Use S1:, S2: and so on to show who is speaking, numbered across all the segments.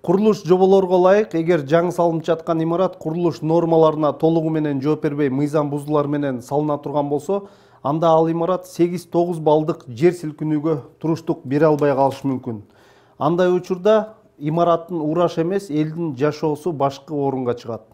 S1: Курулуш жоболорго ылайык, эгер жаңы салынып жаткан имарат курулуш нормаларына толугу менен жооп бербей, мыйзам бузуулар менен салына турган болсо, анда ал имарат 8-9 балдык жер силкинүүгө туруштук бере албай калышы мүмкүн. Андай учурда имараттын ураш эмес, элдин жашоосу башкы орунга чыгат.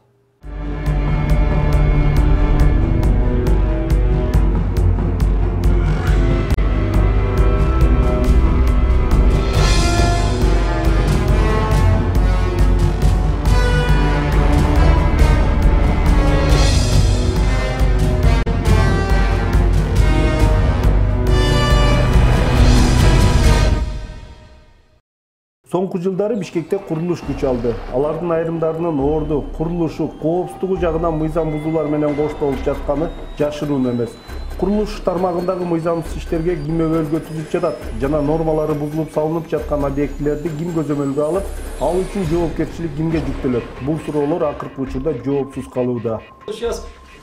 S1: Соңку жылдары Бишкекте курулуш күч алды. Алардын айрымдарынын орду, курулушу, коопсуздугу жагынан мыйзам бузуулар менен коштолуп жатканы жашыруун эмес. Курулуш тармагындагы мыйзамсыз иштерге ким өбөлгө түзүп жатат жана нормалары бузулуп салынып жаткан объектилерди ким көзөмөлгө алып, ал үчүн жоопкерчилик кимге жүктөлөт? Бул суроолор акыркы учурда жоопсуз калууда.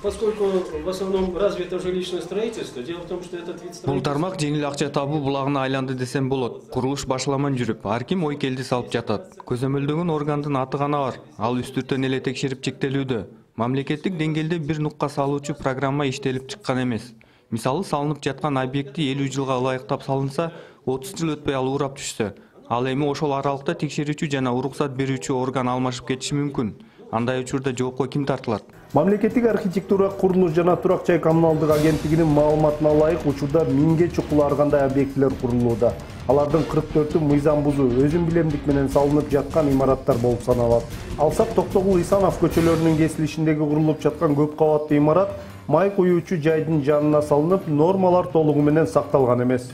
S2: Поскольку в основном развито жилищное строительство, дело в том, что этот вид строительства...
S3: Бул тармак жеңил акча табуу булагына айланды десем болот. Курулуш башламан жүрүп, ар ким ой келди салып жатат. Көзөмөлдөгөн органдын аты гана бар. Ал үстүртөн эле текшерип чектелүүдө. Мамлекеттик деңгээлде бир нукка салуучу программа иштелип чыккан эмес. Мисалы, салынып жаткан объекти 50 жылга ылайыктап салынса, 30 жыл өтпөй ал урап түшсө, ал эми ошол аралыкта текшерүүчү жана уруксат берүүчү орган алмашып кетиши мүмкүн. Андай учурда жоопко ким тартылат?
S1: Мамлекеттик архитектура, курулуш жана турак жай коммуналдык агенттигинин маалыматына ылайык, учурда 1000ге чукул ар кандай объектилер курулууда. Алардын 44-ü мыйзам бузуу, өзүн билемдик менен салынып жаткан имараттар болуп саналат. Алсак Токтогул Исанов көчөлөрүнүн кесилишиндеги курулуп жаткан көп кабаттуу имарат май куюучу жайдын жанына салынып, нормалар толугу менен сакталган эмес.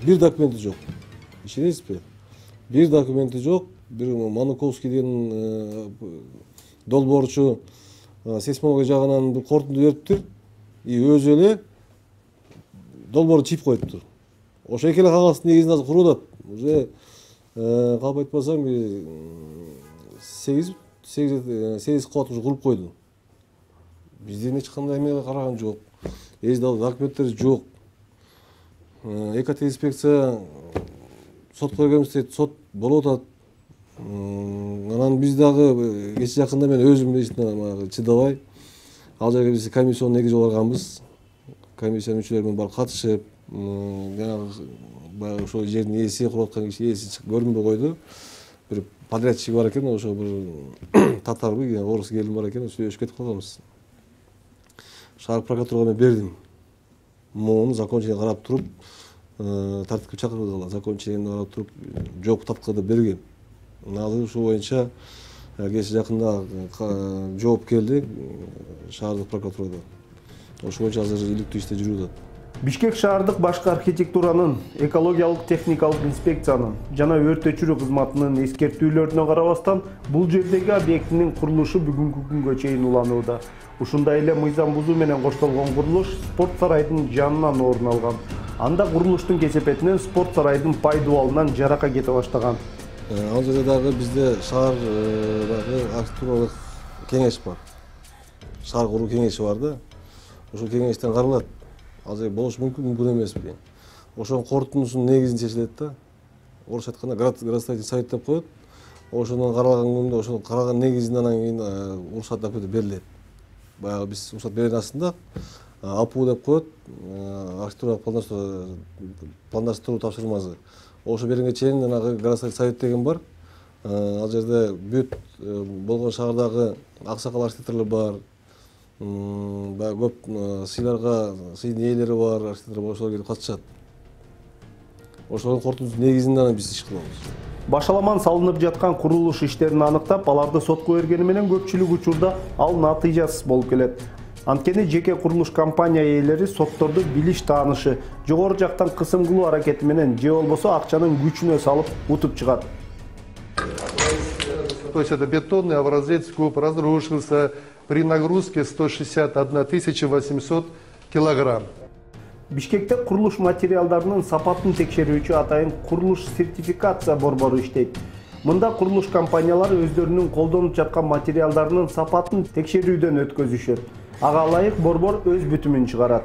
S4: Бир документи жок. Ишенесизби? Бир документи жок. Бир Мануковский деген долбоорчу сейсмология жагынан бир корутунду бериптир. И өзү эле долбоорду чип коюптур. Ошо эки эле кагаздын негизинде азыр куруп атат. Уже калп айтпасам 8 кабат уже куруп койду. Бизден эч кандай эмеге караган жок. Эч документтер жок. Экоинспекция сотко бергенбиз дейт, сот болуп атат. Анан биз дагы кече жакында мен өзүм чыдабай ал жерге биз комиссияны негиз барганбыз. Комиссиянын мүчөлөрү менен барып катышып, баягы ошол жердин ээси, куруп аткан киши ээси көрүнбөй койду. Бир подрядчик бар экен, ошо бир татарбы, орус келин бар экен, сүйлөшүп кетип калганбыз. Шаар прокуратурага мен бердим. Муну закончение карап туруп, тартипке чакырдылар. Закончениени карап туруп, жок таткырды берген. Азыр ушул боюнча кече жакында жооп келди шаардык прокуратурада. Ошол боюнча азыр иликтүү иште жүрүп атат.
S1: Бишкек шаардык башкы архитектуранын, экологиялык техникалык инспекциянын жана өрт өчүрүү кызматынын эскертүүлөрүнө карабастан, бул жердеги объектинин курулушу бүгүнкү күнгө чейин уланууда. Ушундай эле мыйзам бузуу менен коштолгон курулуш спорт сарайдын жанынан орун алган. Анда курулуштун кесепетинен спорт сарайдын пайдубалынан жарака кете баштаган.
S4: Ал жерде дагы бизде шаардагы архитектуралык кеңеш бар. Шаар куруу кеңеши бар да. Ошол кеңештен каралат. Ал жерде болушу мүмкүн эмеспи. Ошонун корутундусунун негизин чечилет да. Орусча айтканда градостроительный совет деп коет. Ошондон каралган күндө ошол караган негизинен анан кийин уруксат документи берилет. Баягы биз уруксат берген астында АПУ деп коет. Архитектуралык пландаштыруу тапшырмасы. Ошо бергенге чейин жанагы градостроительный совет деген бар. Ал жерде бүт болгон шаардагы аксакал архитекторлор бар. Көп сыйларга сыйдын ээлери бар, архитекторлор ошолор келип катышат. Ошонун корутундусунун негизинде биз иш кылабыз.
S1: Башаламан салынып жаткан курулуш иштерин аныктап, аларды сотко бергени менен көпчүлүк учурда ал натыйжасыз болуп келет. Анткени жеке курулуш компания ээлери сотторду билиш таанышы, жогору жактан кысым кылуу аракети менен же болбосо акчанын күчүнө салып утуп чыгат.
S5: То есть это бетонный образец КУП разрушился при нагрузке 161 800 килограмм.
S1: Бишкекте курулуш материалдарынын сапатын текшерүүчү атайын курулуш сертификация борбору иштейт. Мында курулуш компаниялары өздөрүнүн колдонуп жаткан материалдарынын сапатын текшерүүдөн өткөзүшөт. Ага ылайык борбор өз бүтүмүн чыгарат.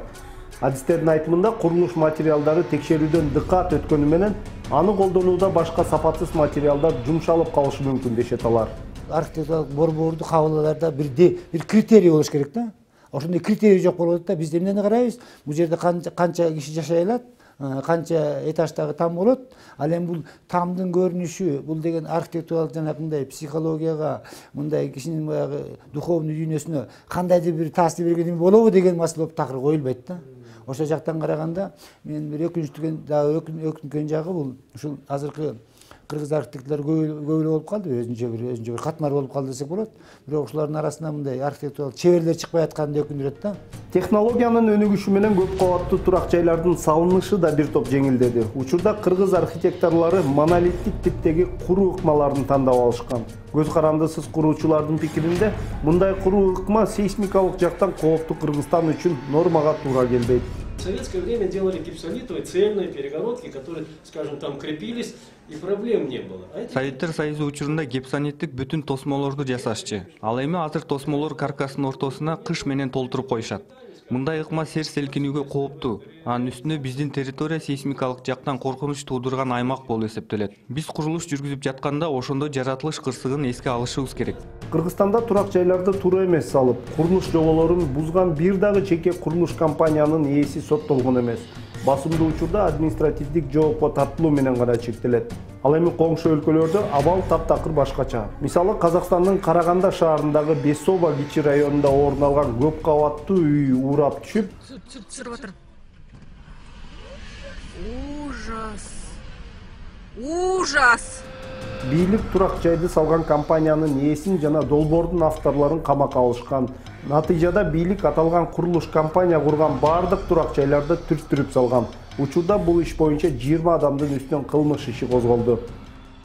S1: Адистердин айтымында курулуш материалдары текшерүүдөн дыкаат өткөнү менен аны колдонууда башка сапатсыз материалдар жумшалып калышы мүмкүн дешет алар.
S6: Архитектуралык борборду кабыл алаарда бир критерий болуш керек да. Ошондой критерий жок болуп атат да, биз эмнени карайбыз? Бул жерде канча киши жашай алат, канча этаждагы там болот. Ал эми бул тамдын көрүнүшү, бул деген архитектуралык жанагындай психологияга, мындай кишинин баягы духовный дүйнөсүнө кандайдыр бир таасир берген болобу деген маселе такыр коюлбайт да. Ошол жактан караганда мен бир өкүнүккөн жагы бул ушул азыркы кыргыз архитекторлор көбүлө болуп калды, өзүнчө бир катмар болуп калды десек болот. Бирок ушулардын арасында мындай архитектуралык чеберлер чыкпай атканы өкүндүрөт да.
S1: Технологиянын өнүгүшү менен көп кабаттуу турак жайлардын салынышы да бир топ жеңилдеди. Учурда кыргыз архитекторлору монолиттик типтеги куруу ыкмаларын тандап алышкан. Көз карандысыз куруучулардын пикиринде мындай куруу ыкма сейсмикалык жактан кооптуу Кыргызстан үчүн нормага туура келбейт.
S2: В советское время делали гипсолитовые цельные перегородки, которые, скажем, там крепились, и проблем не было.
S3: Советтер Союзу учурунда гипсониттик бүтүн тосмолорду жасашчы. Ал эми азыр тосмолор каркастын ортосуна кыш менен толтуруп коюшат. Мындай ыкма сер селкинүүгө кооптуу. Анын үстүнө биздин территория сейсмикалык жактан коркунуч туудурган аймак болуп эсептелет. Биз курулуш жүргүзүп жатканда ошондо жаратылыш кырсыгын эске алышыбыз керек.
S1: Кыргызстанда турак жайларды туура эмес салып, курулуш жоболорун бузган бир дагы жеке курулуш компаниянын ээси соттолгон эмес. Басымдуу учурда административдик жоопко тартылуу менен гана чектелет. Ал эми коңшу өлкөлөрдө абал таптакыр башкача. Мисалы Казакстандын Караганда шаарындагы Бесоба кичи районунда орун алган көп кабаттуу үй урап түшүп,
S7: Ужас!
S1: бийлик турак жайды салган компаниянын ээсин жана долбоордун авторлорун камакка алышкан. Натыйжада бийлик аталган курулуш компания курган бардык турак жайларды түрттүрүп салган. Учурда бул иш боюнча 20 адамдын үстүнөн кылмыш иши козголду.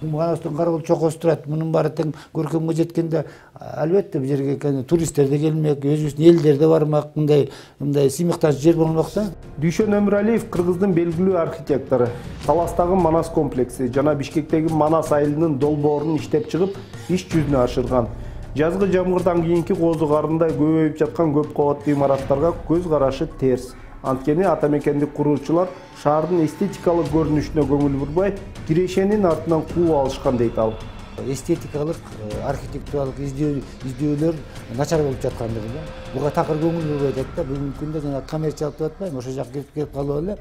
S6: Манастын карагыл чокосу турат. Мунун баары тең көркөмгө жеткенде албетте бул жерге туристтер да келмек, өзүбүздүн элдер да бармак, мындай сыймыктанчу жер болмок да.
S1: Дүйшөн Өмүралиев Кыргыздын белгилүү архитектору. Таластагы Манас комплекси жана Бишкектеги Манас айылынын долбоорун иштеп чыгып, иш жүзүнө ашырган. Жазгы жамгырдан кийинки коозу карындай көбөйүп жаткан көп кабаттуу имараттарга көз карашы терс. Анткени ата мекендик куруучулар шаардын эстетикалык көрүнүшүнө көңүл бурбай, кирешенин артынан кууп алышкан дейт ал.
S6: Эстетикалык, архитектуралык издөөлөр начар болуп жаткандыгы да. Буга такыр көңүл бурбай атат да. Бүгүнкү күндө жана коммерциялык деп атпайм, ошол жакка кирип калып эле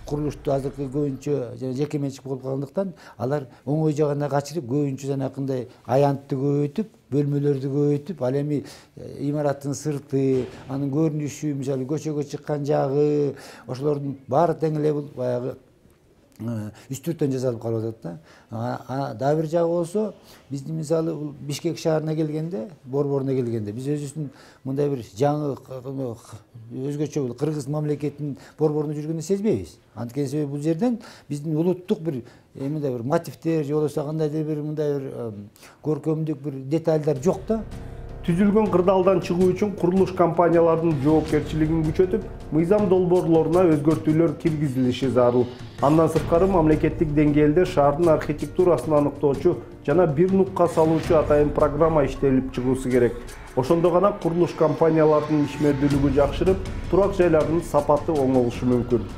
S6: курулушту азыркы көбүнчө жеке менчик болуп калгандыктан алар оңой жагына качырып, көбүнчө жанакындай аянтты көбөйтүп, бөлмөлөрдү көбөйтүп, ал эми имараттын сырты, анын көрүнүшү, мисалы көчөгө чыккан жагы, ошолордун баары тең эле бул баягы үстүртөн жасалып калып атат да. Дагы бир жагы болсо, биздин мисалы Бишкек шаарына келгенде, борборуна келгенде, биз өзүбүздүн мындай бир жаңы өзгөчө кыргыз мамлекетинин борборунда жүргөндө сезбейбиз. Анткени себеби бул жерден биздин улуттук бир мындай бир мотивдер, же болбосо кандайдыр бир мындай бир көркөмдүк бир детальдар жок да.
S1: Түзүлгөн кырдаалдан чыгуу үчүн курулуш компанияларынын жоопкерчилигин күчөтүп, мыйзам долбоорлоруна өзгөртүүлөр киргизилиши зарыл. Андан сырткары мамлекеттик деңгээлде шаардын архитектурасын аныктоочу жана бир нукка салуучу атайын программа иштелип чыгуусу керек. Ошондо гана курулуш компанияларынын ишмердүүлүгү жакшырып, турак жайлардын сапаты оңолушу мүмкүн.